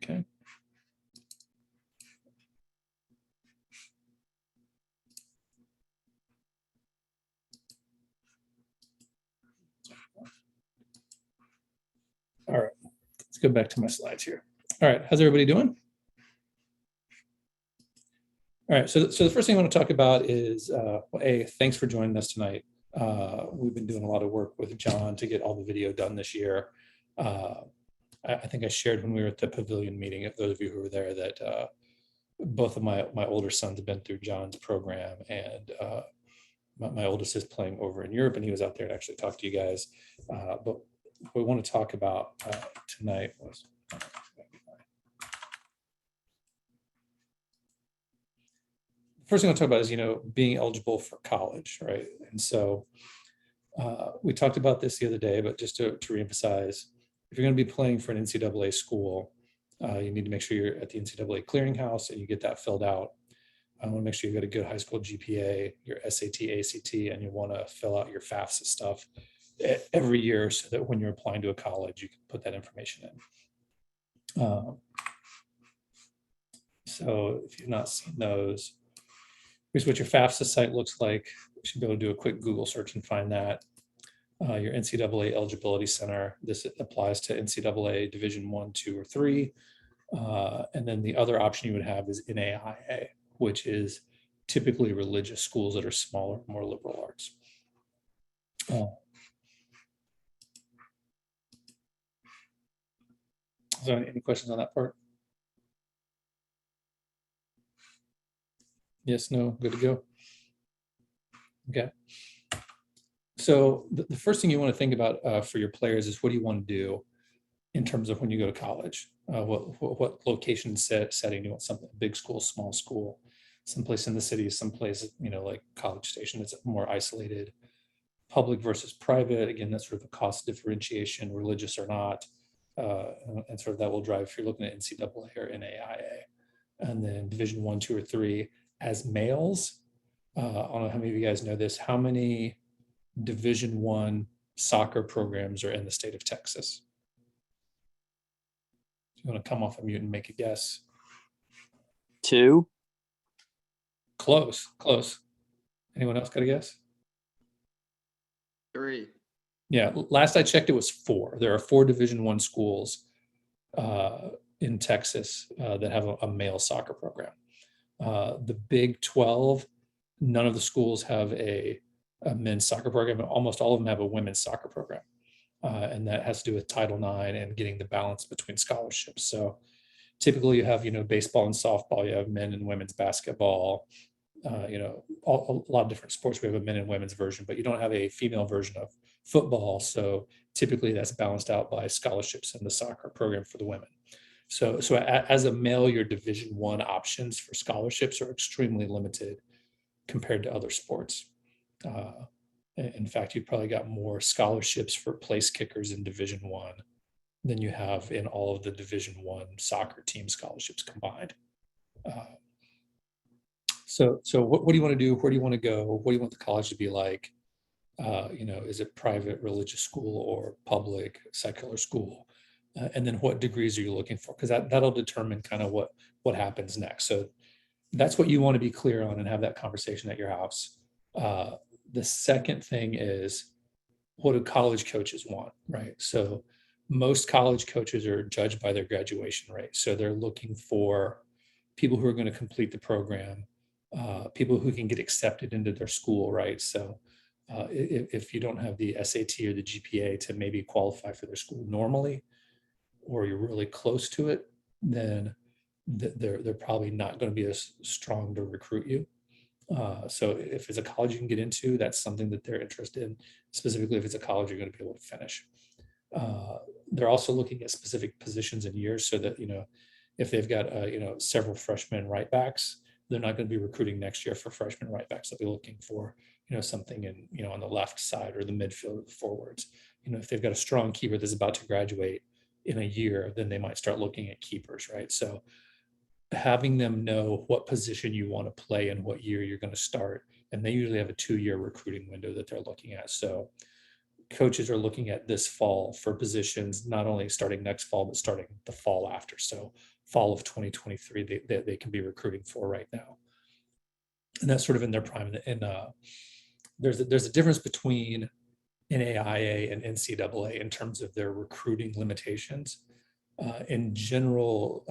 Okay. All right, let's go back to my slides here. All right, how's everybody doing? All right, so the first thing I want to talk about is, thanks for joining us tonight. We've been doing a lot of work with John to get all the video done this year. I think I shared when we were at the pavilion meeting, if those of you who were there, that both of my older sons have been through John's program, and my oldest is playing over in Europe, and he was out there to actually talk to you guys. But what we want to talk about tonight was, first thing I'll talk about is, being eligible for college, right? And so we talked about this the other day, but just to reemphasize, if you're going to be playing for an NCAA school, you need to make sure you're at the NCAA clearinghouse and you get that filled out. I want to make sure you got a good high school GPA, your SAT, ACT, and you want to fill out your FAFSA stuff every year so that when you're applying to a college, you can put that information in. So if you've not seen those, here's what your FAFSA site looks like. You should be able to do a quick Google search and find that. Your NCAA Eligibility Center, this applies to NCAA Division I, II, or III. And then the other option you would have is NAIA, which is typically religious schools that are smaller, more liberal arts. So any questions on that part? Yes, no, good to go. Okay. So the first thing you want to think about for your players is, what do you want to do in terms of when you go to college? What location setting? You want something, big school, small school, someplace in the city, someplace, like College Station, that's more isolated. Public versus private, again, that's sort of a cost differentiation, religious or not. And sort of that will drive if you're looking at NCAA or NAIA. And then Division I, II, or III. As males, I don't know how many of you guys know this, how many Division I soccer programs are in the state of Texas? If you want to come off of mute and make a guess. 2. Close. Anyone else got a guess? 3. Yeah, last I checked, it was 4. There are 4 Division I schools in Texas that have a male soccer program. The Big 12, none of the schools have a men's soccer program, but almost all of them have a women's soccer program. And that has to do with Title IX and getting the balance between scholarships. So typically you have, baseball and softball, you have men and women's basketball, a lot of different sports. We have a men and women's version, but you don't have a female version of football. So typically that's balanced out by scholarships in the soccer program for the women. So as a male, your Division I options for scholarships are extremely limited compared to other sports. In fact, you've probably got more scholarships for place kickers in Division I than you have in all of the Division I soccer team scholarships combined. So what do you want to do? Where do you want to go? What do you want the college to be like? Is it private, religious school, or public, secular school? And then what degrees are you looking for? Because that'll determine kind of what happens next. So that's what you want to be clear on and have that conversation at your house. The second thing is, what do college coaches want, right? So most college coaches are judged by their graduation rate. So they're looking for people who are going to complete the program, people who can get accepted into their school, right? So if you don't have the SAT or the GPA to maybe qualify for their school normally, or you're really close to it, then they're probably not going to be as strong to recruit you. So if it's a college you can get into, that's something that they're interested in. Specifically, if it's a college you're going to be able to finish. They're also looking at specific positions and years, so that, if they've got several freshmen right backs, they're not going to be recruiting next year for freshman right backs. They'll be looking for something in on the left side or the midfield or the forwards. If they've got a strong keeper that's about to graduate in a year, then they might start looking at keepers, right? So having them know what position you want to play and what year you're going to start, and they usually have a 2-year recruiting window that they're looking at. So coaches are looking at this fall for positions, not only starting next fall, but starting the fall after. So fall of 2023, they can be recruiting for right now. And that's sort of in their prime. And there's a difference between NAIA and NCAA in terms of their recruiting limitations. In general,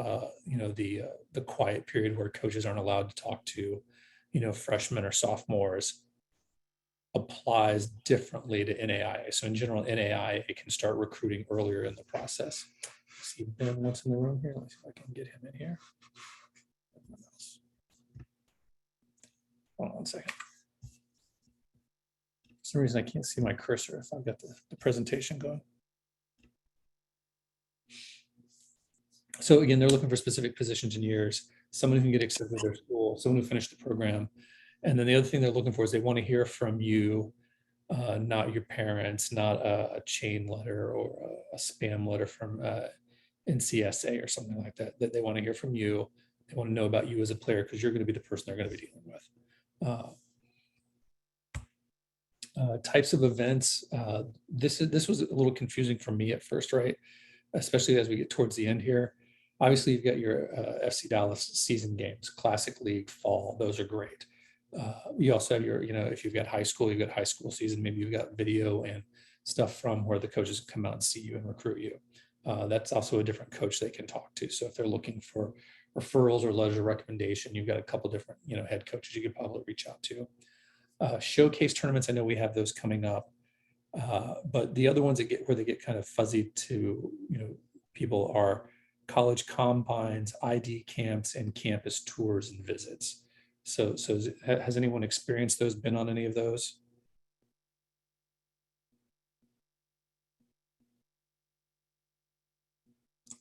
the quiet period where coaches aren't allowed to talk to, freshmen or sophomores applies differently to NAIA. So in general, NAIA can start recruiting earlier in the process. See Ben what's in the room here. Let's see if I can get him in here. Hold on 1 second. For some reason, I can't see my cursor if I've got the presentation going. So again, they're looking for specific positions and years, someone who can get accepted to their school, someone who finished the program. And then the other thing they're looking for is they want to hear from you, not your parents, not a chain letter or a spam letter from NCSA or something like that, that they want to hear from you. They want to know about you as a player because you're going to be the person they're going to be dealing with. Types of events. This was a little confusing for me at first, right? Especially as we get towards the end here. Obviously, you've got your FC Dallas season games, Classic League, fall. Those are great. You also have your, if you've got high school, you've got high school season. Maybe you've got video and stuff from where the coaches come out and see you and recruit you. That's also a different coach they can talk to. So if they're looking for referrals or letters of recommendation, you've got a couple different, head coaches you could probably reach out to. Showcase tournaments, I know we have those coming up. But the other ones where they get kind of fuzzy to, people are college combines, ID camps, and campus tours and visits. So has anyone experienced those, been on any of those?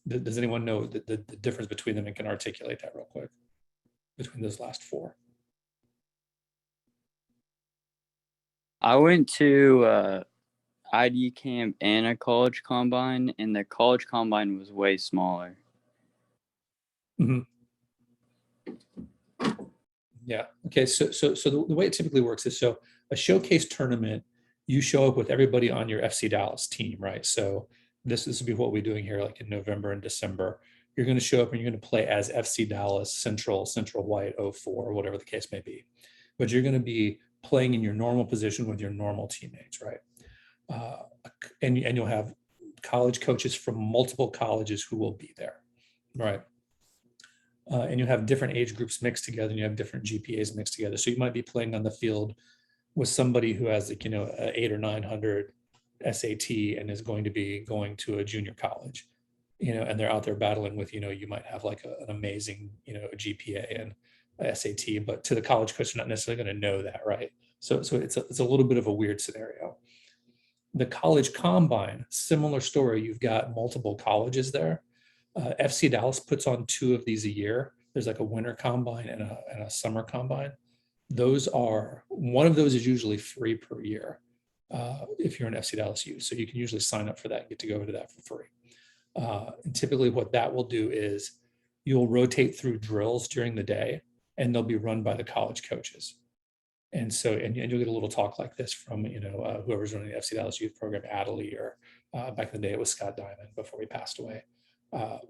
Does anyone know the difference between them and can articulate that real quick between those last four? I went to ID camp and a college combine, and the college combine was way smaller. Mm-hmm. Yeah. Okay. So the way it typically works is, so a showcase tournament, you show up with everybody on your FC Dallas team, right? So this will be what we're doing here, like in November and December. You're going to show up and you're going to play as FC Dallas, Central White 04, or whatever the case may be. But you're going to be playing in your normal position with your normal teammates, right? And you'll have college coaches from multiple colleges who will be there, right? And you have different age groups mixed together, and you have different GPAs mixed together. So you might be playing on the field with somebody who has, like, 800 or 900 SAT and is going to be going to a junior college, and they're out there battling with, you might have like an amazing, a GPA and a SAT, but to the college coach, they're not necessarily going to know that, right? So it's a little bit of a weird scenario. The college combine, similar story. You've got multiple colleges there. FC Dallas puts on 2 of these a year. There's like a winter combine and a summer combine. One of those is usually free per year if you're an FC Dallas youth. So you can usually sign up for that and get to go to that for free. And typically what that will do is you'll rotate through drills during the day, and they'll be run by the college coaches. And so, and you'll get a little talk like this from, whoever's running the FC Dallas youth program, Adley, or back in the day it was Scott Diamond before he passed away.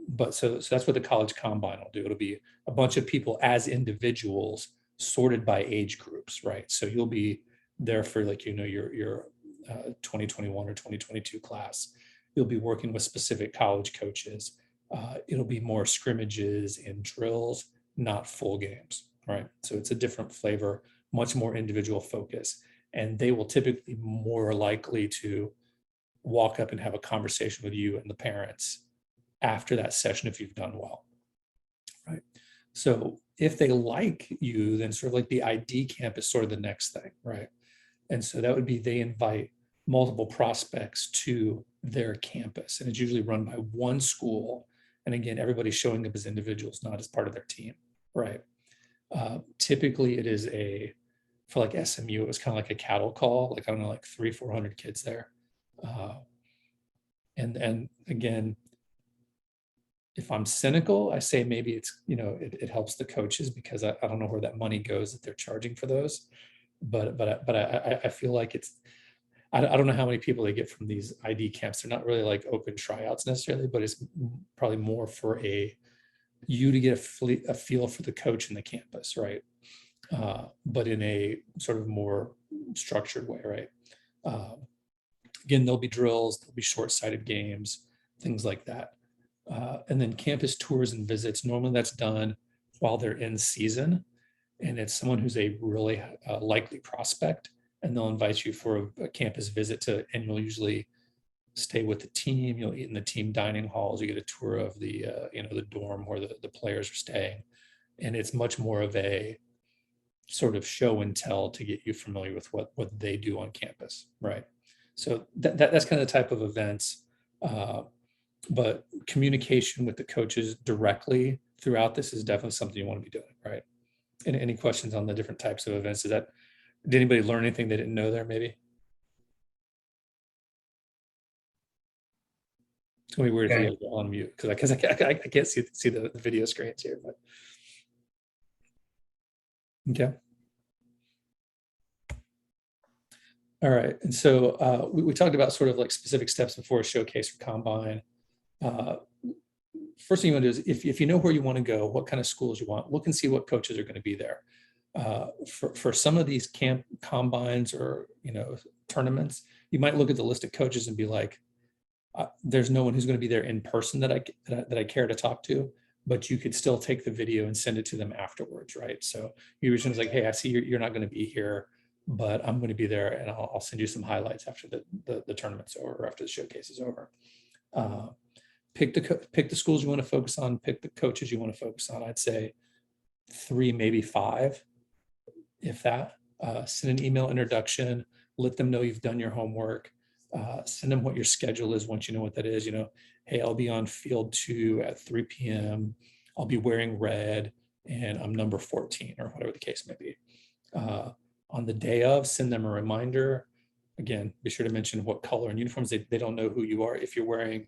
But so that's what the college combine will do. It'll be a bunch of people as individuals sorted by age groups, right? So you'll be there for, like, your 2021 or 2022 class. You'll be working with specific college coaches. It'll be more scrimmages and drills, not full games, right? So it's a different flavor, much more individual focus. And they will typically more likely to walk up and have a conversation with you and the parents after that session if you've done well, right? So if they like you, then sort of like the ID camp is sort of the next thing, right? And so that would be, they invite multiple prospects to their campus, and it's usually run by one school. And again, everybody's showing up as individuals, not as part of their team, right? Typically it is for like SMU, it was kind of like a cattle call, like, I don't know, like 300-400 kids there. And again, if I'm cynical, I say maybe it's, it helps the coaches, because I don't know where that money goes that they're charging for those. But I feel like I don't know how many people they get from these ID camps. They're not really like open tryouts necessarily, but it's probably more for you to get a feel for the coach and the campus, right? But in a sort of more structured way, right? Again, there'll be drills, there'll be short-sighted games, things like that. And then campus tours and visits, normally that's done while they're in season. And it's someone who's a really likely prospect, and they'll invite you for a campus visit and you'll usually stay with the team. You'll eat in the team dining halls. You get a tour of the the dorm where the players are staying, and it's much more of a sort of show and tell to get you familiar with what they do on campus, right? So that's kind of the type of events. But communication with the coaches directly throughout this is definitely something you want to be doing, right? And any questions on the different types of events? Did anybody learn anything they didn't know there? Maybe it's gonna be weird if you Okay. guys go on mute because I can't see the video screens here. But okay. All right. And so we talked about sort of like specific steps before a showcase or combine. First thing you want to do is if you know where you want to go, what kind of schools you want, look and see what coaches are going to be there. For some of these camp combines or tournaments, you might look at the list of coaches and be like, there's no one who's going to be there in person that I care to talk to, but you could still take the video and send it to them afterwards, right? So you were just like, hey, I see you're not going to be here, but I'm going to be there, and I'll send you some highlights after the tournament's over, or after the showcase is over. Pick the schools you want to focus on, pick the coaches you want to focus on. I'd say 3, maybe 5, if that. Send an email introduction, let them know you've done your homework, send them what your schedule is once you know what that is. Hey, I'll be on field 2 at 3 p.m. I'll be wearing red and I'm number 14, or whatever the case may be. On the day of, send them a reminder. Again, be sure to mention what color and uniforms. They don't know who you are. If you're wearing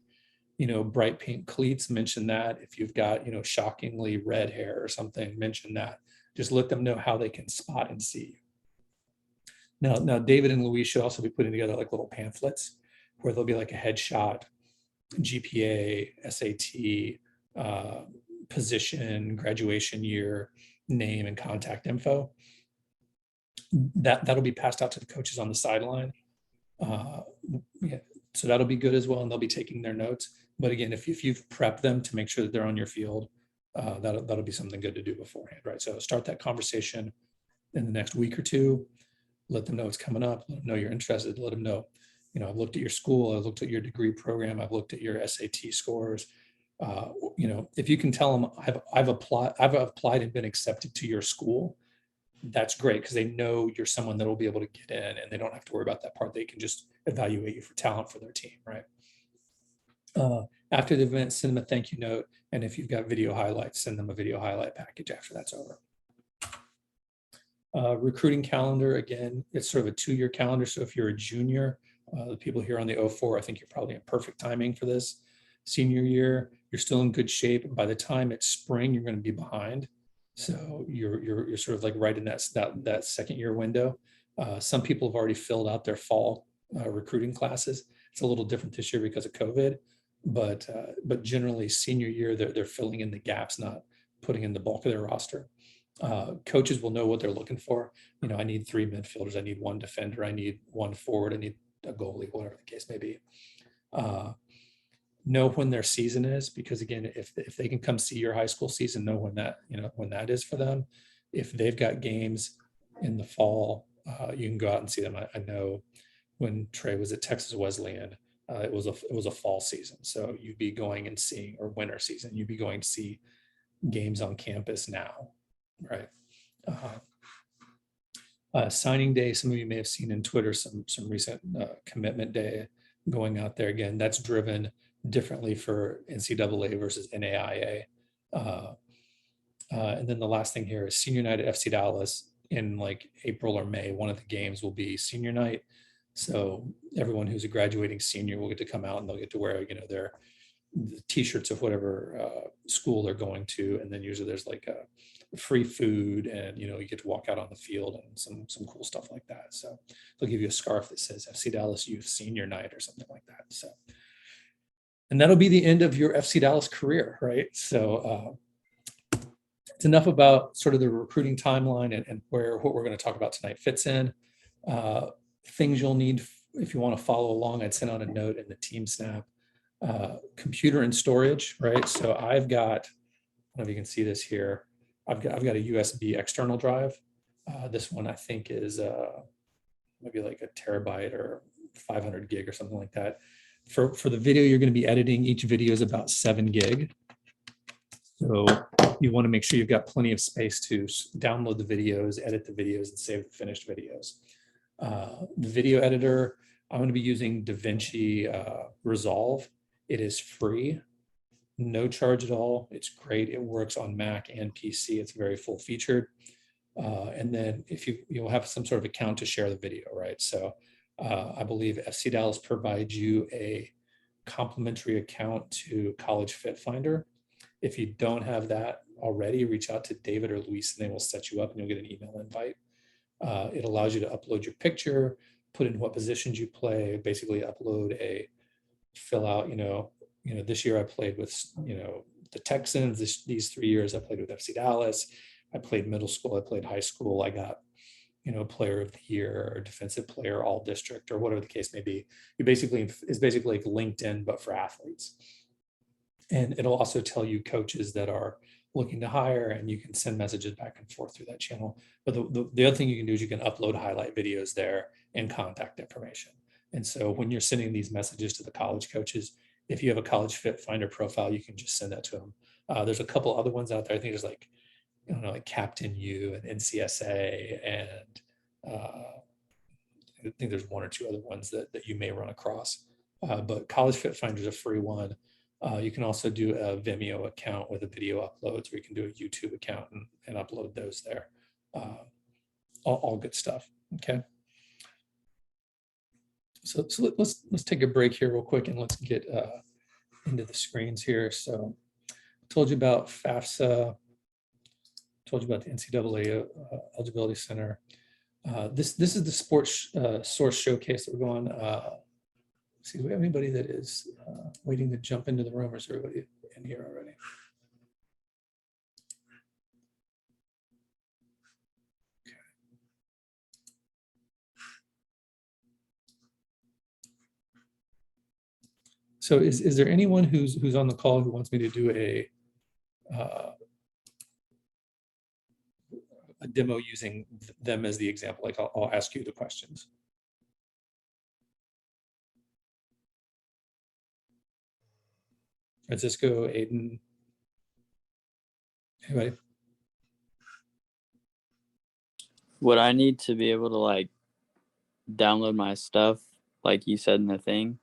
bright pink cleats, mention that. If you've got, shockingly red hair or something, mention that. Just let them know how they can spot and see you. Now, David and Louise should also be putting together like little pamphlets where there'll be like a headshot, GPA, SAT, position, graduation year, name, and contact info. That'll be passed out to the coaches on the sideline. So that'll be good as well, and they'll be taking their notes. But again, if you've prepped them to make sure that they're on your field, that'll be something good to do beforehand, right? So start that conversation in the next week or 2. Let them know it's coming up. Let them know you're interested. Let them know, I've looked at your school. I've looked at your degree program. I've looked at your SAT scores. If you can tell them I've applied and been accepted to your school, that's great, because they know you're someone that will be able to get in, and they don't have to worry about that part. They can just evaluate you for talent for their team, right? After the event, send them a thank you note, and if you've got video highlights, send them a video highlight package after that's over. Recruiting calendar, again, it's sort of a 2-year calendar. So if you're a junior, the people here on the 04, I think you're probably in perfect timing for this. Senior year, you're still in good shape. By the time it's spring, you're going to be behind. So you're sort of like right in that second year window. Some people have already filled out their fall recruiting classes. It's a little different this year because of COVID, but generally senior year, they're filling in the gaps, not putting in the bulk of their roster. Coaches will know what they're looking for. I need 3 midfielders. I need 1 defender. I need 1 forward. I need a goalie, whatever the case may be. Know when their season is, because again, if they can come see your high school season, know when that is for them. If they've got games in the fall, you can go out and see them. I know when Trey was at Texas Wesleyan, it was a fall season, so you'd be going and seeing, or winter season, you'd be going to see games on campus now, right? Signing day, some of you may have seen in Twitter some recent commitment day going out there. Again, that's driven differently for NCAA versus NAIA. And then the last thing here is senior night at FC Dallas in like April or May. One of the games will be senior night. So everyone who's a graduating senior will get to come out, and they'll get to wear, the t-shirts of whatever school they're going to, and then usually there's like a free food, and you get to walk out on the field and some cool stuff like that. So they'll give you a scarf that says FC Dallas Youth Senior Night or something like that. So, and that'll be the end of your FC Dallas career, right? So it's enough about sort of the recruiting timeline and where what we're going to talk about tonight fits in. Things you'll need if you want to follow along. I'd send out a note in the TeamSnap. Computer and storage, right? So I've got, I don't know if you can see this here. I've got a USB external drive. This one I think is maybe like a terabyte or 500 gig or something like that. For the video you're going to be editing, each video is about 7 gig. So you want to make sure you've got plenty of space to download the videos, edit the videos, and save the finished videos. The video editor, I'm going to be using DaVinci Resolve. It is free, no charge at all. It's great. It works on Mac and PC. It's very full featured. And then if you'll have some sort of account to share the video, right? So I believe FC Dallas provides you a complimentary account to College Fit Finder. If you don't have that already, reach out to David or Luis and they will set you up and you'll get an email invite. It allows you to upload your picture, put in what positions you play, basically upload fill out, this year I played with, the Texans. These 3 years I played with FC Dallas. I played middle school, I played high school. I got, player of the year or defensive player, all district, or whatever the case may be. It's basically like LinkedIn, but for athletes. And it'll also tell you coaches that are looking to hire, and you can send messages back and forth through that channel. But the other thing you can do is you can upload highlight videos there and contact information. And so when you're sending these messages to the college coaches, if you have a College Fit Finder profile, you can just send that to them. There's a couple other ones out there. I think there's like, like Captain U and NCSA, and I think there's one or two other ones that you may run across. But College Fit Finder is a free one. You can also do a Vimeo account with a video uploads, or you can do a YouTube account and upload those there. All good stuff. Okay. So let's take a break here real quick and let's get into the screens here. So I told you about FAFSA, told you about the NCAA Eligibility Center. This is the sports source showcase that we're going. See, do we have anybody that is waiting to jump into the room, or is everybody in here already? So is there anyone who's on the call who wants me to do a demo using them as the example? Like I'll ask you the questions. Francisco, Aiden, anybody? Would I need to be able to like download my stuff like you said in the thing?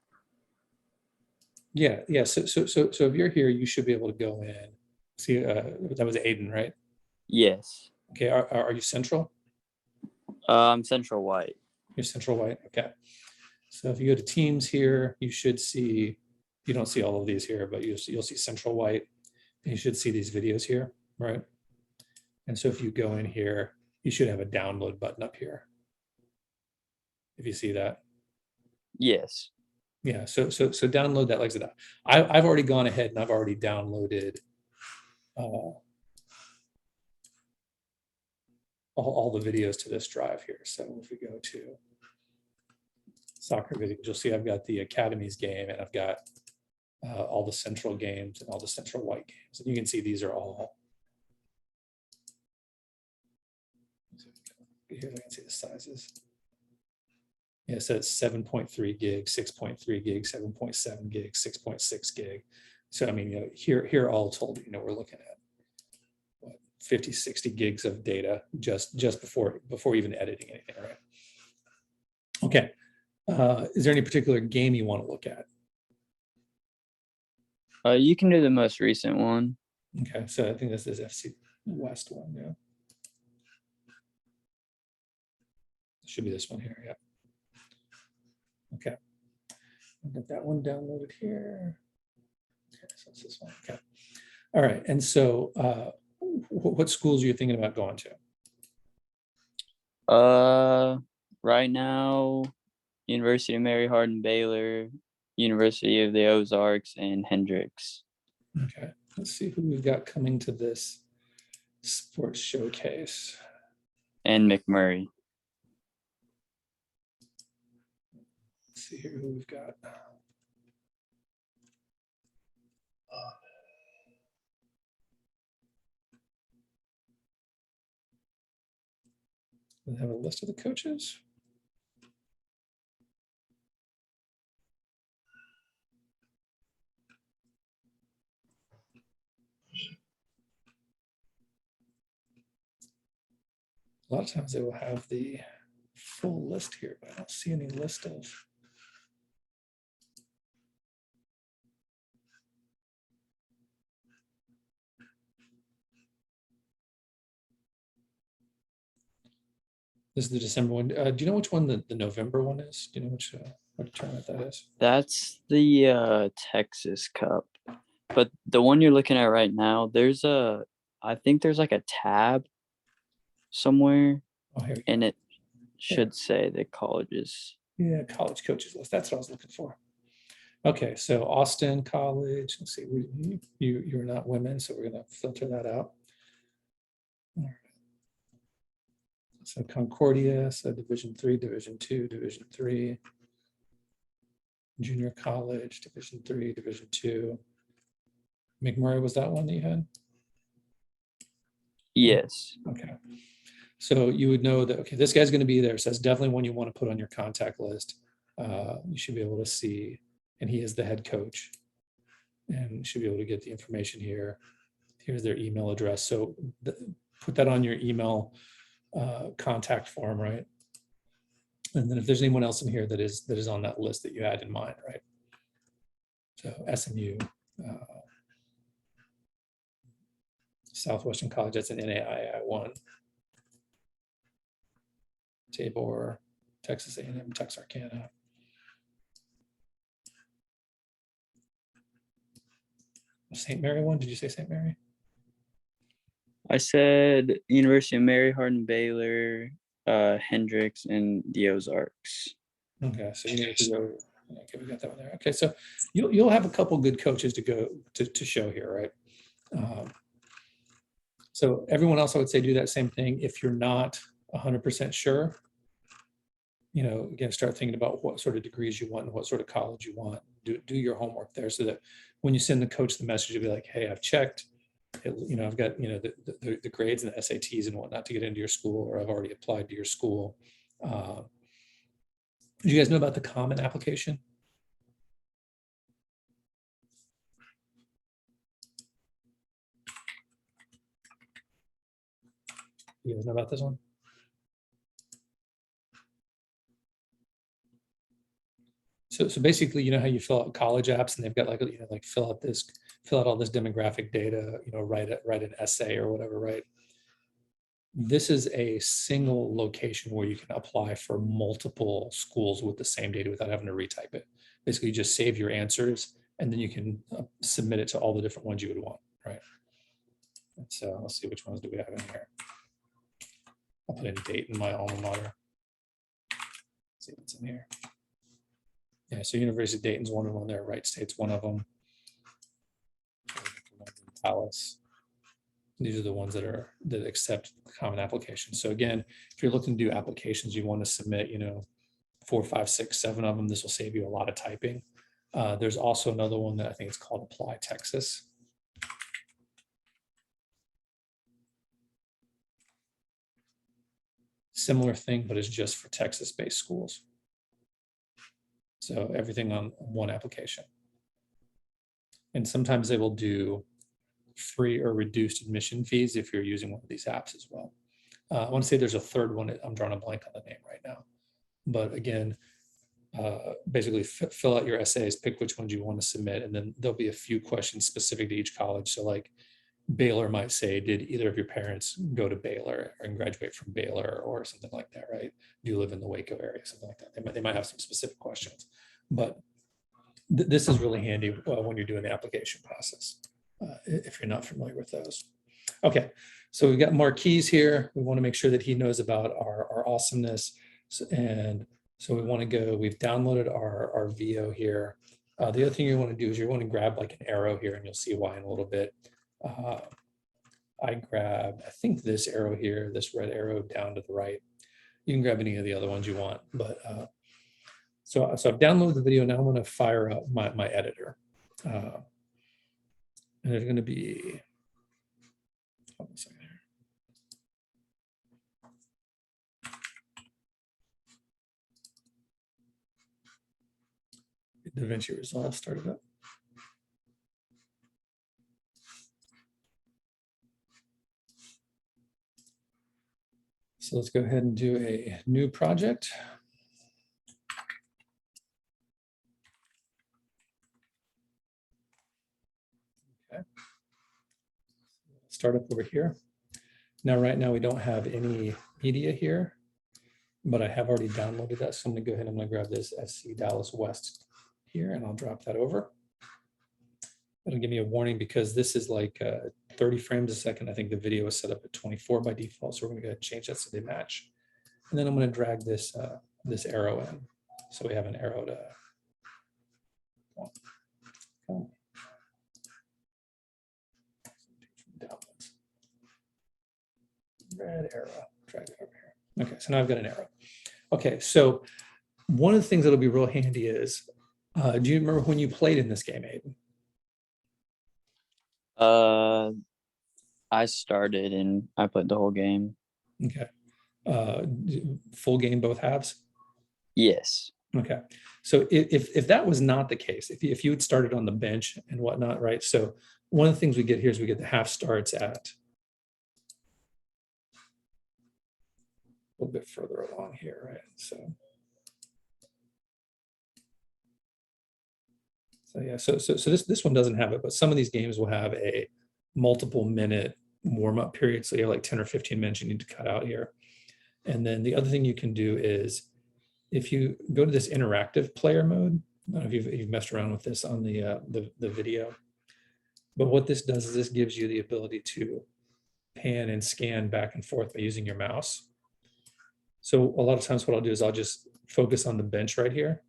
Yeah. So if you're here, you should be able to go in. See, that was Aiden, right? Yes. Okay. Are you Central? I'm Central White. You're Central White. Okay. So if you go to Teams here, you should see. You don't see all of these here, but you'll see Central White, and you should see these videos here, right? And so if you go in here, you should have a download button up here. If you see that. Yes. Yeah, so download that like that. I've already gone ahead and I've already downloaded all the videos to this drive here. So if we go to soccer videos, you'll see I've got the Academies game, and I've got all the Central games and all the Central White games. And you can see these are all, here I can see the sizes. Yeah, so it's 7.3 gig, 6.3 gig, 7.7 gig, 6.6 gig. So I mean, here all told, we're looking at what, 50, 60 gigs of data just before even editing anything, right? Okay. Is there any particular game you want to look at? You can do the most recent one. Okay, so I think this is FC West one, yeah. It should be this one here, yeah. Okay, I'll get that one downloaded here. So it's this one. Okay. All right. And so what schools are you thinking about going to? Right now, University of Mary Hardin Baylor, University of the Ozarks, and Hendrix. Okay. Let's see who we've got coming to this sports showcase. And McMurray. Let's see here who we've got. We have a list of the coaches. A lot of times they will have the full list here, but I don't see any list of. This is the December one. Do you know which one the November one is? Do you know which what tournament that is? That's the Texas Cup. But the one you're looking at right now, I think there's like a tab somewhere, Oh, here we go. and it should say the colleges. Yeah, college coaches list. That's what I was looking for. Okay, so Austin College. Let's see. You're not women, so we're gonna filter that out. All right. So Concordia, so Division III, Division II, Division III. Junior college, Division III, Division II. McMurray, was that one that you had? Yes. Okay. So you would know that, okay, this guy's going to be there. So that's definitely one you want to put on your contact list. You should be able to see, and he is the head coach. And you should be able to get the information here. Here's their email address. So put that on your email contact form, right? And then if there's anyone else in here that is on that list that you had in mind, right? So SMU, Southwestern College, that's an NAII one. Tabor, Texas A&M, Texarkana. St. Mary one, did you say St. Mary? I said University of Mary Hardin Baylor, Hendrix, and the Ozarks. Okay, so you need to go. Okay, we got that one there. Okay, so you'll have a couple good coaches to go to show here, right? So everyone else, I would say, do that same thing. If you're not 100% sure, again, start thinking about what sort of degrees you want and what sort of college you want. Do your homework there, so that when you send the coach the message, you'll be like, "Hey, I've checked. I've got the grades and the SATs and whatnot to get into your school, or I've already applied to your school." Do you guys know about the Common application? You guys know about this one? So basically, you know how you fill out college apps and they've got like fill out all this demographic data, write an essay or whatever, right? This is a single location where you can apply for multiple schools with the same data without having to retype it. Basically, you just save your answers and then you can submit it to all the different ones you would want, right? And so let's see, which ones do we have in here? I'll put in date in my alma mater. Let's see what's in here. Yeah, so University of Dayton's one of them there, Wright State's one of them. Dallas. These are the ones that accept Common applications. So again, if you're looking to do applications, you want to submit, 4, 5, 6, 7 of them. This will save you a lot of typing. There's also another one that I think it's called Apply Texas. Similar thing, but it's just for Texas-based schools. So everything on one application. And sometimes they will do free or reduced admission fees if you're using one of these apps as well. I want to say there's a third one. I'm drawing a blank on the name right now. But again, basically fill out your essays, pick which ones you want to submit, and then there'll be a few questions specific to each college. So like Baylor might say, did either of your parents go to Baylor and graduate from Baylor or something like that, right? Do you live in the Waco area, something like that? They might have some specific questions, but This is really handy when you're doing the application process, if you're not familiar with those. Okay, so we've got marquees here. We want to make sure that he knows about our awesomeness. And so we want to go, we've downloaded our VO here. The other thing you want to do is you want to grab like an arrow here, and you'll see why in a little bit. I grab, I think this arrow here, this red arrow down to the right. You can grab any of the other ones you want, but so I've downloaded the video. Now I'm going to fire up my editor. And there's going to be, hold on a second here. DaVinci Resolve started up. So let's go ahead and do a new project. Okay. Start up over here. Now, right now, we don't have any media here, but I have already downloaded that. So I'm gonna go ahead and I'm gonna grab this SC Dallas West here, and I'll drop that over. It'll give me a warning because this is like 30 frames a second. I think the video is set up at 24 by default. So we're gonna go ahead and change that so they match. And then I'm gonna drag this, this arrow in. So we have an arrow to, red arrow, drag it over here. Okay, so now I've got an arrow. Okay, so one of the things that'll be real handy is, do you remember when you played in this game, Aiden? I started and I played the whole game. Okay. Full game, both halves? Yes. Okay. So if that was not the case, if you had started on the bench and whatnot, right? So one of the things we get here is we get the half starts at a little bit further along here, right? So yeah, so this one doesn't have it, but some of these games will have a multiple minute warm-up period. So you have like 10 or 15 minutes you need to cut out here. And then the other thing you can do is if you go to this interactive player mode, I don't know if you've messed around with this on the video, but what this does is this gives you the ability to pan and scan back and forth by using your mouse. So a lot of times what I'll do is I'll just focus on the bench right here.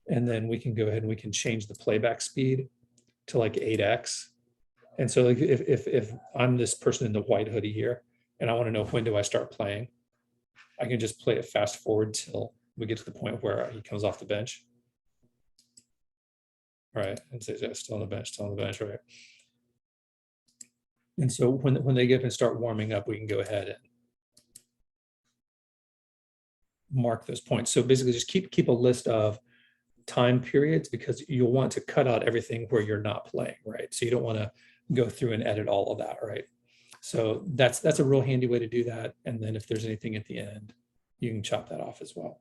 And then we can go ahead and we can change the playback speed to like 8x. And so like if I'm this person in the white hoodie here, and I want to know when do I start playing, I can just play it fast forward till we get to the point where he comes off the bench. Right, and say still on the bench, right? And so when they get up and start warming up, we can go ahead and mark those points. So basically just keep a list of time periods because you'll want to cut out everything where you're not playing, right? So you don't want to go through and edit all of that, right? So that's a real handy way to do that. And then if there's anything at the end, you can chop that off as well.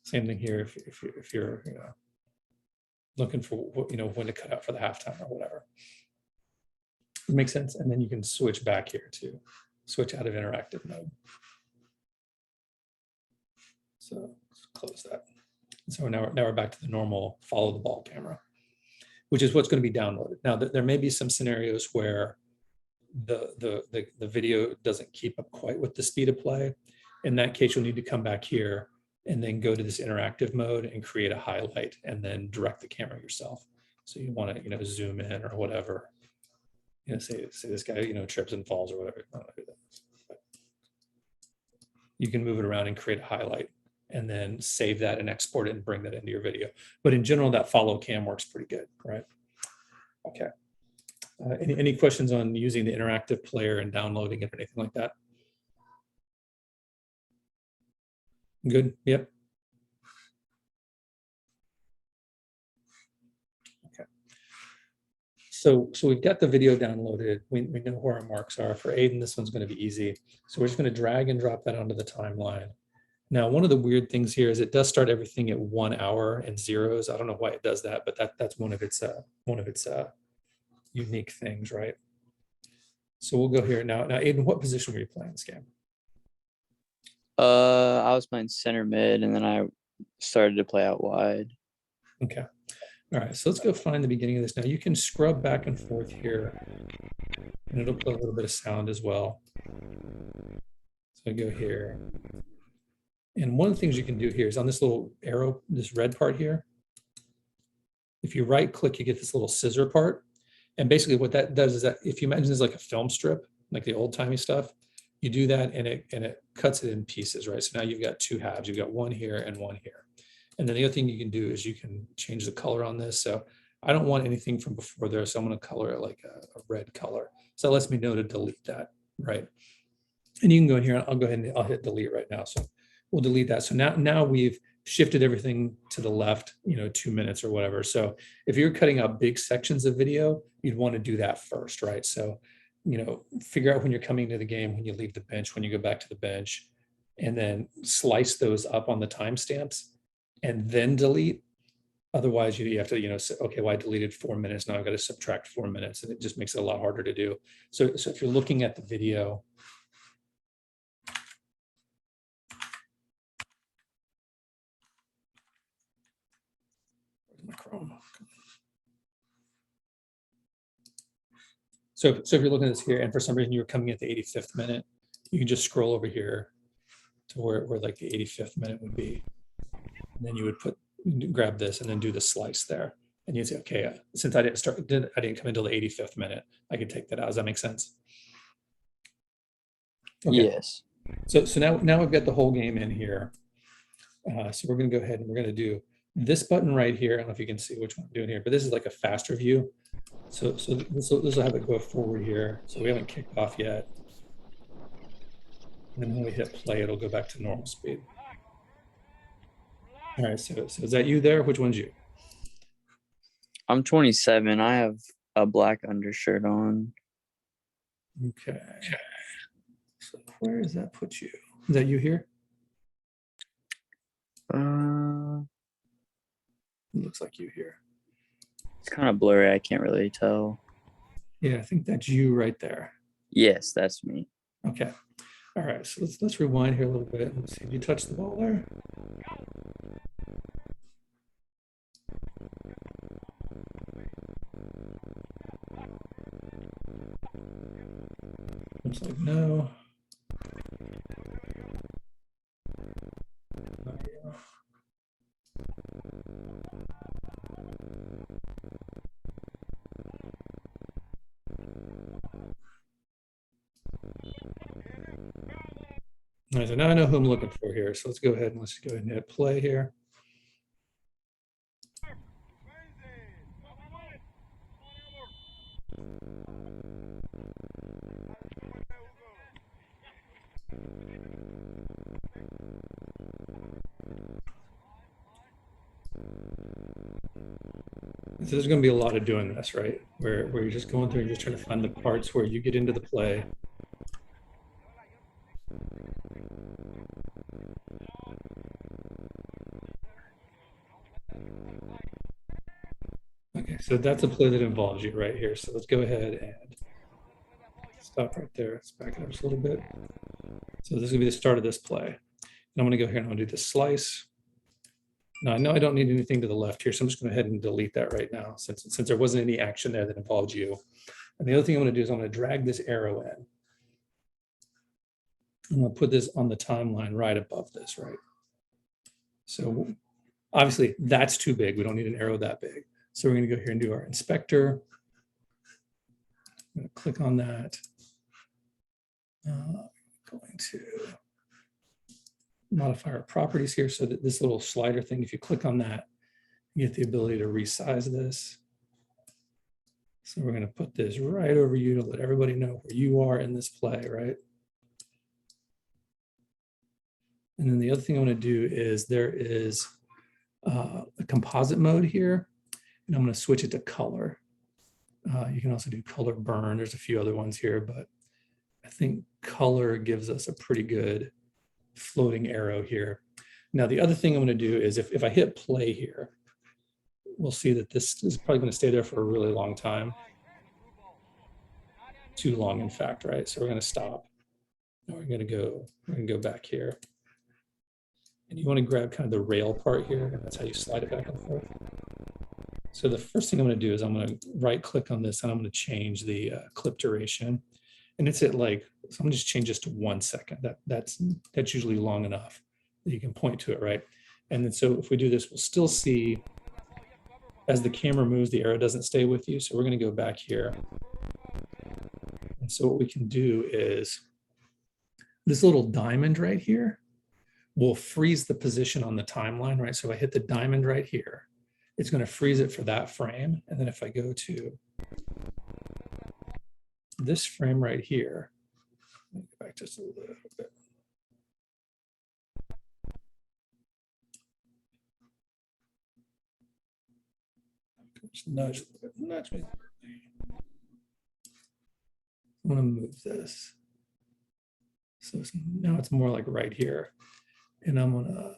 Same thing here if you're looking for when to cut out for the halftime or whatever. It makes sense. And then you can switch back here to switch out of interactive mode. So let's close that. So now we're back to the normal follow the ball camera, which is what's going to be downloaded. Now there may be some scenarios where the video doesn't keep up quite with the speed of play. In that case, you'll need to come back here and then go to this interactive mode and create a highlight and then direct the camera yourself. So you want to zoom in or whatever. Say this guy trips and falls or whatever. You can move it around and create a highlight and then save that and export it and bring that into your video. But in general, that follow cam works pretty good, right? Okay. Any questions on using the interactive player and downloading it or anything like that? Good. Yep. Okay. So we've got the video downloaded. We know where our marks are. For Aiden, this one's going to be easy. So we're just going to drag and drop that onto the timeline. Now, one of the weird things here is it does start everything at 1 hour and zeros. I don't know why it does that, but that's one of its unique things, right? So we'll go here now. Now, Aiden, what position were you playing this game? I was playing center mid, and then I started to play out wide. Okay. All right, so let's go find the beginning of this. Now you can scrub back and forth here, and it'll put a little bit of sound as well. So I go here. And one of the things you can do here is on this little arrow, this red part here, if you right click, you get this little scissor part. And basically what that does is that if you imagine this like a film strip, like the old timey stuff, you do that and it cuts it in pieces, right? So now you've got two halves. You've got one here and one here. And then the other thing you can do is you can change the color on this. So I don't want anything from before there, so I'm going to color it like a red color. So that lets me know to delete that, right? And you can go in here, I'll go ahead and I'll hit delete right now. So we'll delete that. So now we've shifted everything to the left, 2 minutes or whatever. So if you're cutting out big sections of video, you'd want to do that first, right? So, figure out when you're coming to the game, when you leave the bench, when you go back to the bench, and then slice those up on the timestamps and then delete. Otherwise, you have to, say, okay, well, I deleted 4 minutes. Now I've got to subtract 4 minutes, and it just makes it a lot harder to do. So if you're looking at the video, where's my Chrome? So if you're looking at this here, and for some reason you're coming at the 85th minute, you can just scroll over here to where like the 85th minute would be. And then you would grab this and then do the slice there. And you'd say, okay, since I didn't come until the 85th minute, I could take that out. Does that make sense? Okay. Yes. So now we've got the whole game in here. So we're going to go ahead and we're going to do this button right here. I don't know if you can see which one I'm doing here, but this is like a faster view. So this will have it go forward here. So we haven't kicked off yet. And then when we hit play, it'll go back to normal speed. All right, so is that you there? Which one's you? I'm 27. I have a black undershirt on. Okay. So where does that put you? Is that you here? It looks like you here. It's kind of blurry. I can't really tell. Yeah, I think that's you right there. Yes, that's me. Okay. All right, so let's rewind here a little bit. Let's see, did you touch the ball there? Looks like no. All right, so now I know who I'm looking for here. So let's go ahead and hit play here. So there's going to be a lot of doing this, right? Where you're just going through and just trying to find the parts where you get into the play. Okay, so that's a play that involves you right here. So let's go ahead and stop right there. Let's back it up just a little bit. So this is going to be the start of this play. And I'm going to go here and I'm going to do the slice. Now I know I don't need anything to the left here, so I'm just going to go ahead and delete that right now since there wasn't any action there that involved you. And the other thing I'm going to do is I'm going to drag this arrow in. I'm going to put this on the timeline right above this, right? So obviously that's too big. We don't need an arrow that big. So we're going to go here and do our inspector. I'm going to click on that. Going to modify our properties here so that this little slider thing, if you click on that, you get the ability to resize this. So we're going to put this right over you to let everybody know where you are in this play, right? And then the other thing I want to do is there is a composite mode here, and I'm going to switch it to color. You can also do color burn. There's a few other ones here, but I think color gives us a pretty good floating arrow here. Now, the other thing I'm going to do is if I hit play here, we'll see that this is probably going to stay there for a really long time. Too long, in fact, right? So we're going to stop. Now we're going to go back here. And you want to grab kind of the rail part here, and that's how you slide it back and forth. So the first thing I'm going to do is I'm going to right click on this and I'm going to change the clip duration. And it's at like, so I'm going to just change this to 1 second. That's usually long enough that you can point to it, right? And then so if we do this, we'll still see as the camera moves, the arrow doesn't stay with you. So we're going to go back here. And so what we can do is this little diamond right here will freeze the position on the timeline, right? So if I hit the diamond right here, it's going to freeze it for that frame. And then if I go to this frame right here, let me go back just a little bit. Just nudge me. I'm going to move this. So now it's more like right here. And I'm going to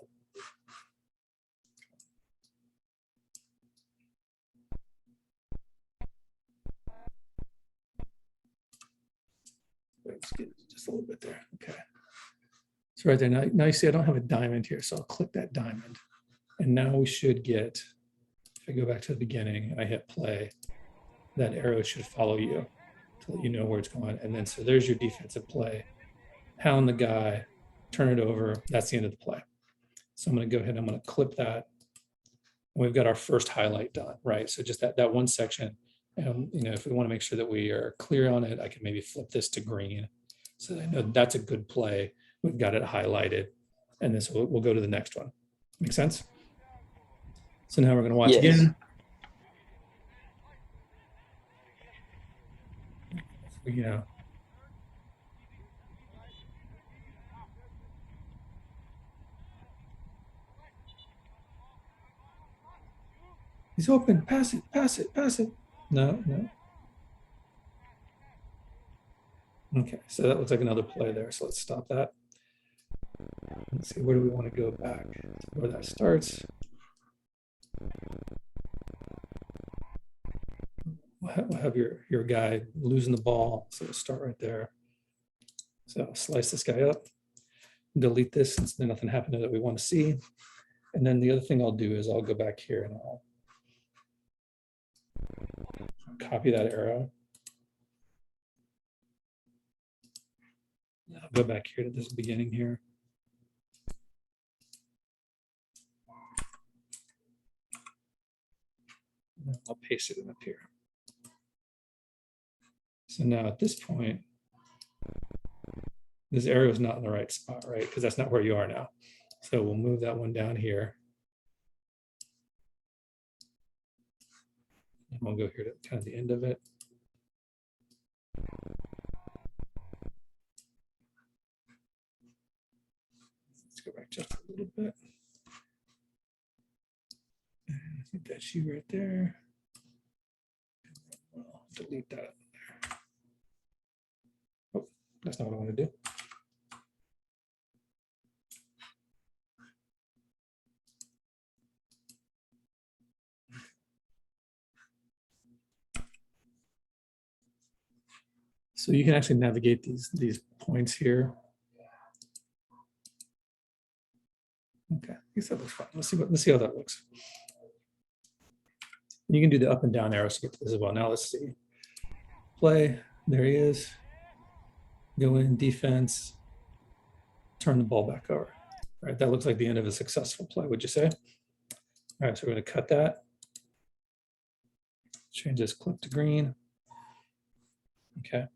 let's get just a little bit there. Okay. So right there, now you see I don't have a diamond here, so I'll click that diamond. And now we should get, if I go back to the beginning and I hit play, that arrow should follow you to let you know where it's going. And then, so there's your defensive play. Hound the guy, turn it over. That's the end of the play. So I'm going to go ahead and I'm going to clip that. And we've got our first highlight done, right? So just that one section. You know, if we want to make sure that we are clear on it, I can maybe flip this to green so that I know that's a good play. We've got it highlighted. And then so we'll go to the next one. Make sense? So now we're going to watch again. You know, he's open. Pass it, pass it, pass it. No. Okay, so that looks like another play there. So let's stop that. Let's see, where do we want to go back? Where that starts. We'll have your guy losing the ball. So we'll start right there. So I'll slice this guy up, delete this since nothing happened that we want to see. And then the other thing I'll do is I'll go back here and I'll copy that arrow. I'll go back here to this beginning here. And I'll paste it in up here. So now at this point, this arrow is not in the right spot, right? Because that's not where you are now. So we'll move that one down here. And we'll go here to kind of the end of it. Let's go back just a little bit. And I think that's you right there. I'll delete that. Oh, that's not what I want to do. So you can actually navigate these points here. Okay, I guess that looks fine. Let's see how that looks. You can do the up and down arrows to get to this as well. Now let's see. Play. There he is. Go in, defense. Turn the ball back over. All right, that looks like the end of a successful play, would you say? All right, so we're going to cut that. Change this clip to green. Okay.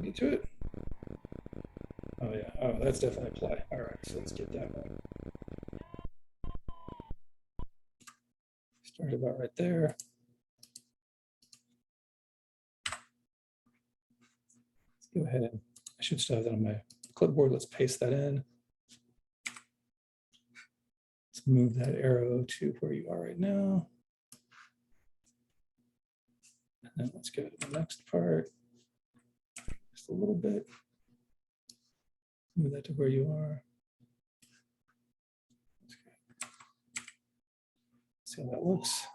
Get to it. Oh yeah. Oh, that's definitely a play. All right, so let's get that one. Start about right there. Let's go ahead and I should still have that on my clipboard. Let's paste that in. Let's move that arrow to where you are right now. And then let's go to the next part. Just a little bit. Move that to where you are. See how that looks.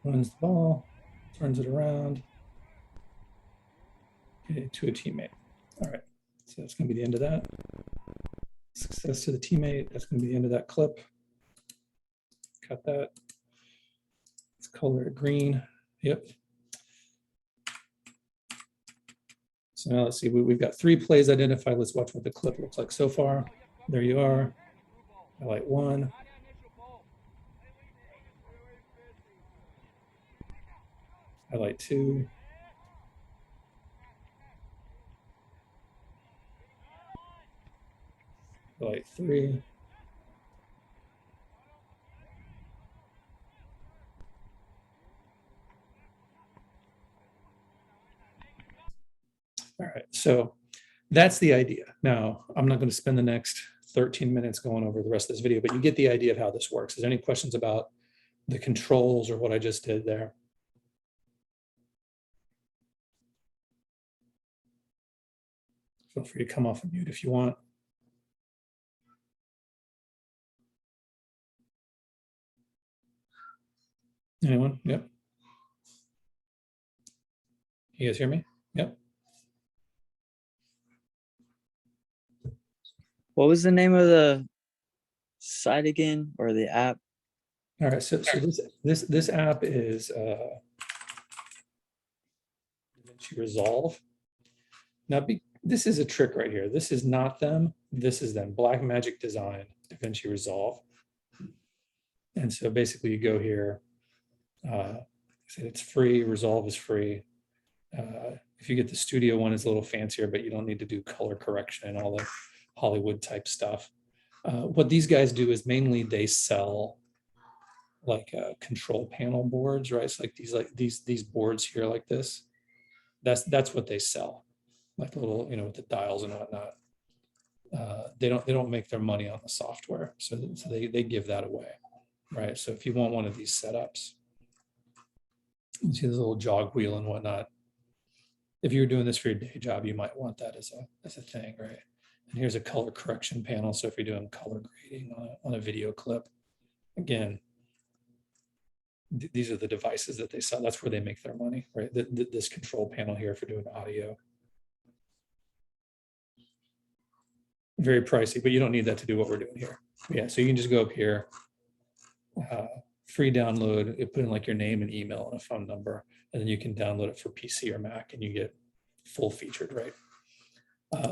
wins the ball, turns it around, okay, to a teammate. All right, so that's going to be the end of that. Success to the teammate. That's going to be the end of that clip. Cut that. Let's color it green. Yep. So now let's see, we've got 3 plays identified. Let's watch what the clip looks like so far. There you are. Highlight 1. Highlight 2. Highlight 3. All right, so that's the idea. Now, I'm not going to spend the next 13 minutes going over the rest of this video, but you get the idea of how this works. Is there any questions about the controls or what I just did there? Feel free to come off of mute if you want. Anyone? Yep. You guys hear me? Yep. What was the name of the site again, or the app? All right, so this app is DaVinci Resolve. Now, this is a trick right here. This is not them. This is them. Blackmagic Design, DaVinci Resolve. And so basically, you go here. It's free. Resolve is free. If you get the studio one, it's a little fancier, but you don't need to do color correction and all the Hollywood type stuff. What these guys do is mainly they sell like control panel boards, right? So like these boards here like this. That's what they sell, like little, with the dials and whatnot. They don't make their money on the software, so they give that away, right? So if you want one of these setups, you see this little jog wheel and whatnot. If you were doing this for your day job, you might want that as a thing, right? And here's a color correction panel. So if you're doing color grading on a video clip, again, these are the devices that they sell. That's where they make their money, right? This control panel here for doing audio. Very pricey, but you don't need that to do what we're doing here. Yeah, so you can just go up here, free download, put in like your name and email and a phone number, and then you can download it for PC or Mac and you get full featured, right?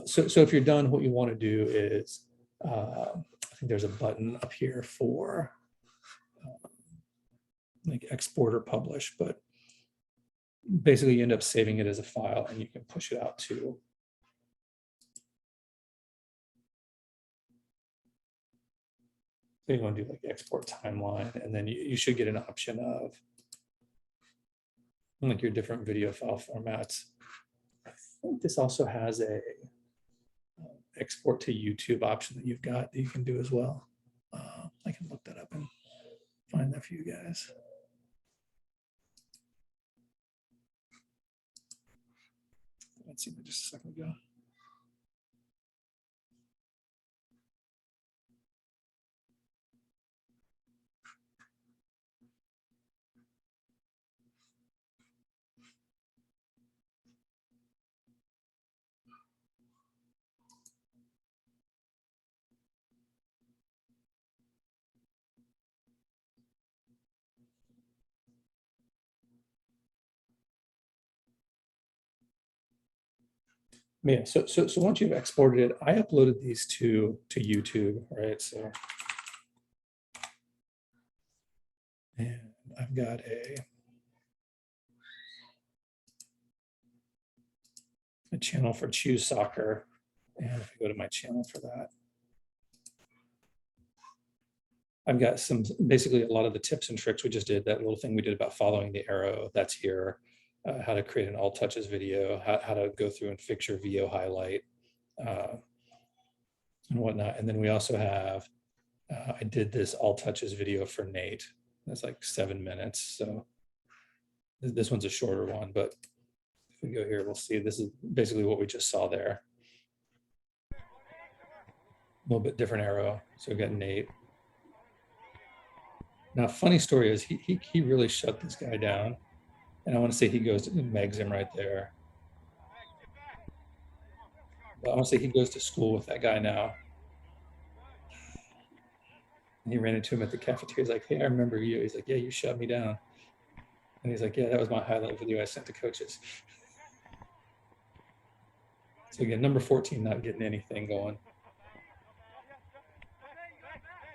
So if you're done, what you want to do is, I think there's a button up here for like export or publish, but basically you end up saving it as a file and you can push it out to so you want to do like export timeline, and then you should get an option of like your different video file formats. I think this also has a export to YouTube option that you've got that you can do as well. I can look that up and find that for you guys. Let's see, just a second ago. Yeah, so once you've exported it, I uploaded these to YouTube, right? So, and I've got a channel for Choose Soccer, and if I go to my channel for that, I've got basically a lot of the tips and tricks we just did. That little thing we did about following the arrow, that's here. How to create an all touches video, how to go through and fix your VO highlight, and whatnot. And then we also have, I did this all touches video for Nate. That's like 7 minutes. So this one's a shorter one, but if we go here, we'll see this is basically what we just saw there. A little bit different arrow. So we got Nate. Now, funny story is he really shut this guy down. And I want to say he goes to Megs him right there. But I want to say he goes to school with that guy now. And he ran into him at the cafeteria. He's like, hey, I remember you. He's like, yeah, you shut me down. And he's like, yeah, that was my highlight video I sent to coaches. So again, number 14, not getting anything going.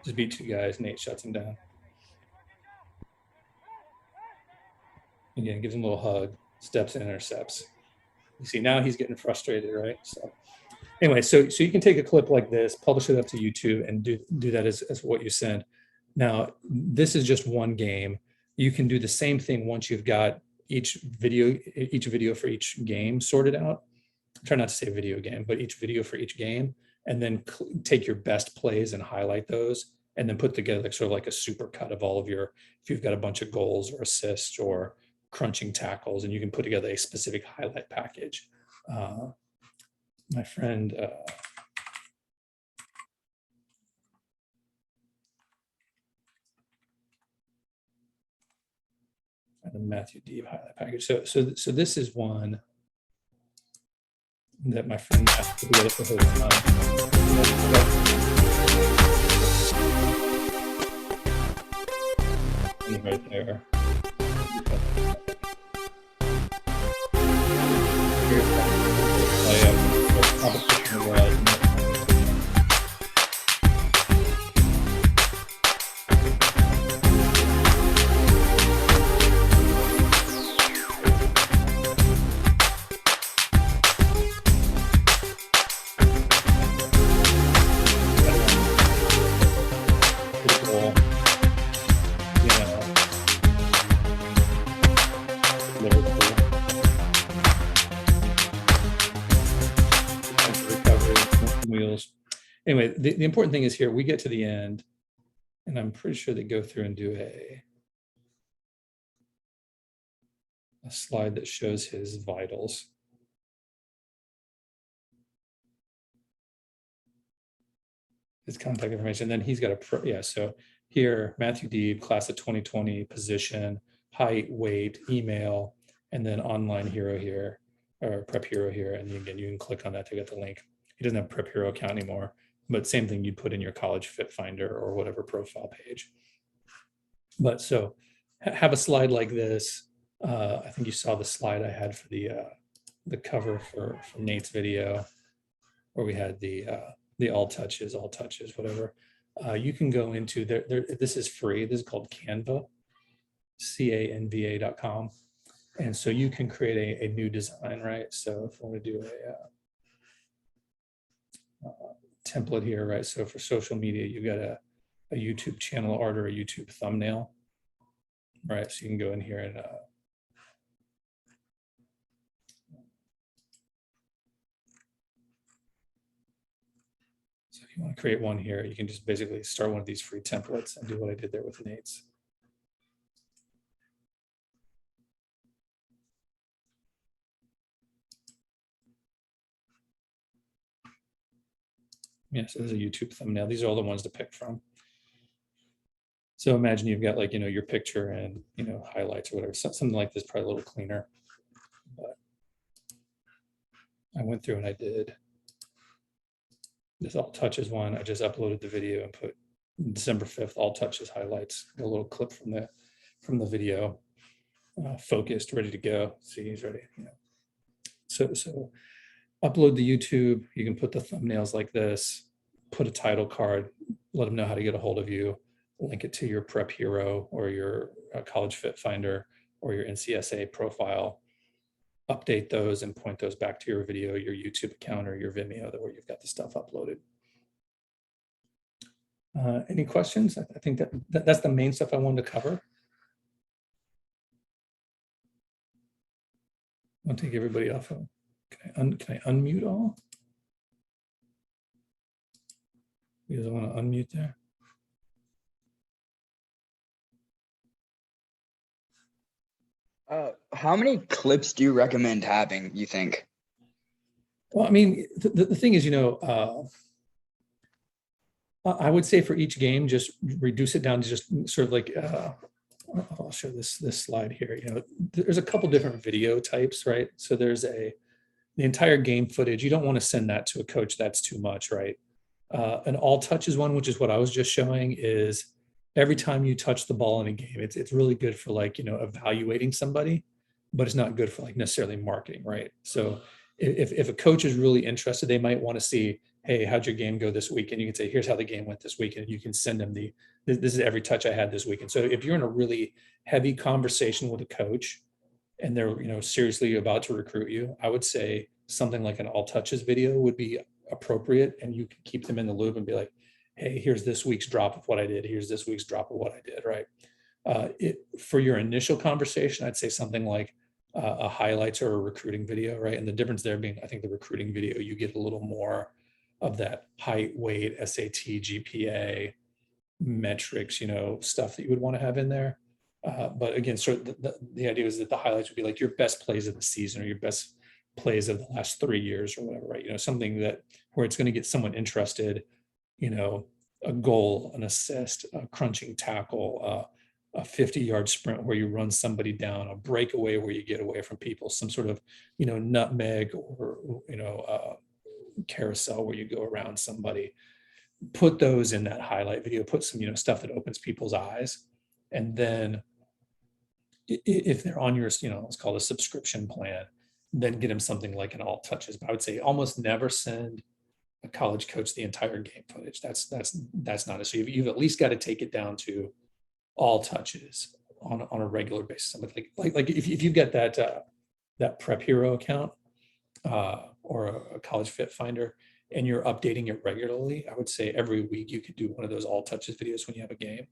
Just beat two guys. Nate shuts him down. Again, gives him a little hug, steps and intercepts. You see, now he's getting frustrated, right? So anyway, so you can take a clip like this, publish it up to YouTube, and do that as what you send. Now, this is just one game. You can do the same thing once you've got each video for each game sorted out. Try not to say video game, but each video for each game, and then take your best plays and highlight those, and then put together like sort of like a super cut of all of your, if you've got a bunch of goals or assists or crunching tackles, and you can put together a specific highlight package. My friend, the Matthew Deeb highlight package. So this is one that my friend Matthew put together for his right there. Competition was. Wheels. Anyway, the important thing is here, we get to the end, and I'm pretty sure they go through and do a slide that shows his vitals. His contact information. Then he's got a so here, Matthew Deeb, class of 2020, position, height, weight, email, and then online hero here, or prep hero here. And again, you can click on that to get the link. He doesn't have Prep Hero account anymore, but same thing you'd put in your College Fit Finder or whatever profile page. But so have a slide like this. I think you saw the slide I had for the cover for Nate's video, where we had the all touches, whatever. You can go into there. This is free. This is called Canva, canva.com. And so you can create a new design, right? So if I want to do a template here, right? So for social media, you got a YouTube channel art or a YouTube thumbnail, right? So you can go in here and so if you want to create one here, you can just basically start one of these free templates and do what I did there with Nate's. Yeah, so there's a YouTube thumbnail. These are all the ones to pick from. So imagine you've got like, your picture and, highlights or whatever. Something like this, probably a little cleaner. But I went through and I did this all touches one. I just uploaded the video and put December 5th, all touches highlights, a little clip from the video, focused, ready to go. See, he's ready. So upload the YouTube. You can put the thumbnails like this, put a title card, let them know how to get a hold of you, link it to your Prep Hero or your College Fit Finder or your NCSA profile, update those and point those back to your video, your YouTube account or your Vimeo where you've got the stuff uploaded. Any questions? I think that's the main stuff I wanted to cover. I'll take everybody off. Can I unmute all? You guys want to unmute there? How many clips do you recommend having, you think? Well, I mean, the thing is, I would say for each game, just reduce it down to just sort of like, I'll show this slide here. You know, there's a couple different video types, right? So there's the entire game footage. You don't want to send that to a coach. That's too much, right? An all touches one, which is what I was just showing, is every time you touch the ball in a game, it's really good for, like, you know, evaluating somebody, but it's not good for like necessarily marketing, right? So if a coach is really interested, they might want to see, hey, how'd your game go this week? And you can say, here's how the game went this week. And you can send them this is every touch I had this week. And so if you're in a really heavy conversation with a coach and they're, you know, seriously about to recruit you, I would say something like an all touches video would be appropriate. And you can keep them in the loop and be like, hey, here's this week's drop of what I did. Here's this week's drop of what I did, right? For your initial conversation, I'd say something like a highlights or a recruiting video, right? And the difference there being, I think the recruiting video, you get a little more of that height, weight, SAT, GPA, metrics, you know, stuff that you would want to have in there. But again, so the idea is that the highlights would be like your best plays of the season or your best plays of the last 3 years or whatever, right? You know, something that where it's going to get someone interested, you know, a goal, an assist, a crunching tackle, a 50-yard sprint where you run somebody down, a breakaway where you get away from people, some sort of, you know, nutmeg or, you know, carousel where you go around somebody. Put those in that highlight video, put some, you know, stuff that opens people's eyes. And then if they're on your, you know, it's called a subscription plan, then get them something like an all touches. But I would say almost never send a college coach the entire game footage. That's not a, so you've at least got to take it down to all touches on a regular basis. Like if you get that Prep Hero account or a College Fit Finder, and you're updating it regularly, I would say every week you could do one of those all touches videos when you have a game.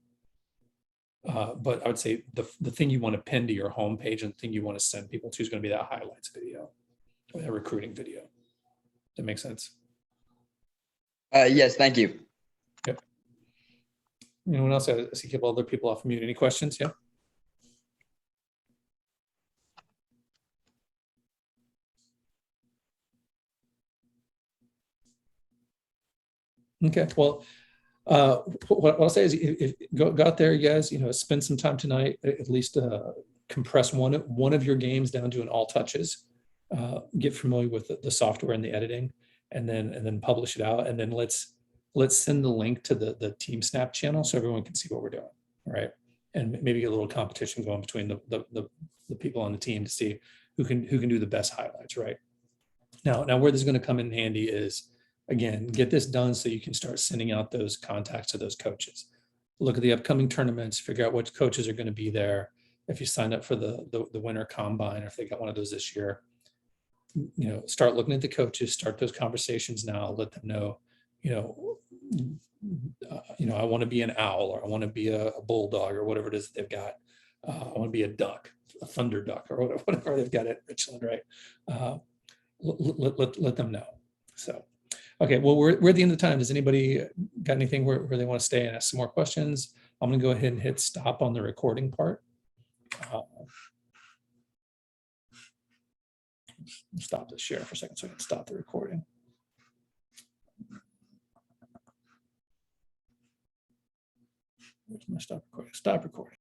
But I would say the thing you want to pin to your homepage and the thing you want to send people to is going to be that highlights video or that recruiting video. Does that make sense? Yes, thank you. Yep. Anyone else? I see a couple other people off mute. Any questions? Yeah. Okay. Well, what I'll say is, if go out there, you guys, you know, spend some time tonight. At least compress one of your games down to an all touches. Get familiar with the software and the editing, and then publish it out. And then let's send the link to the Team Snap channel so everyone can see what we're doing. All right, and maybe get a little competition going between the people on the team to see who can do the best highlights. Right now, where this is going to come in handy is, again, get this done so you can start sending out those contacts to those coaches. Look at the upcoming tournaments, figure out which coaches are going to be there. If you signed up for the winter combine, or if they got one of those this year, you know, start looking at the coaches, start those conversations now, let them know, you know, I want to be an owl, or I want to be a bulldog, or whatever it is that they've got. I want to be a duck, a thunder duck, or whatever they've got at Richland, right? Let them know. So. Okay, well, we're at the end of the time. Does anybody got anything where they want to stay and ask some more questions? I'm going to go ahead and hit stop on the recording part. Stop the share for a second so I can stop the recording. Where's my stop recording? Stop recording.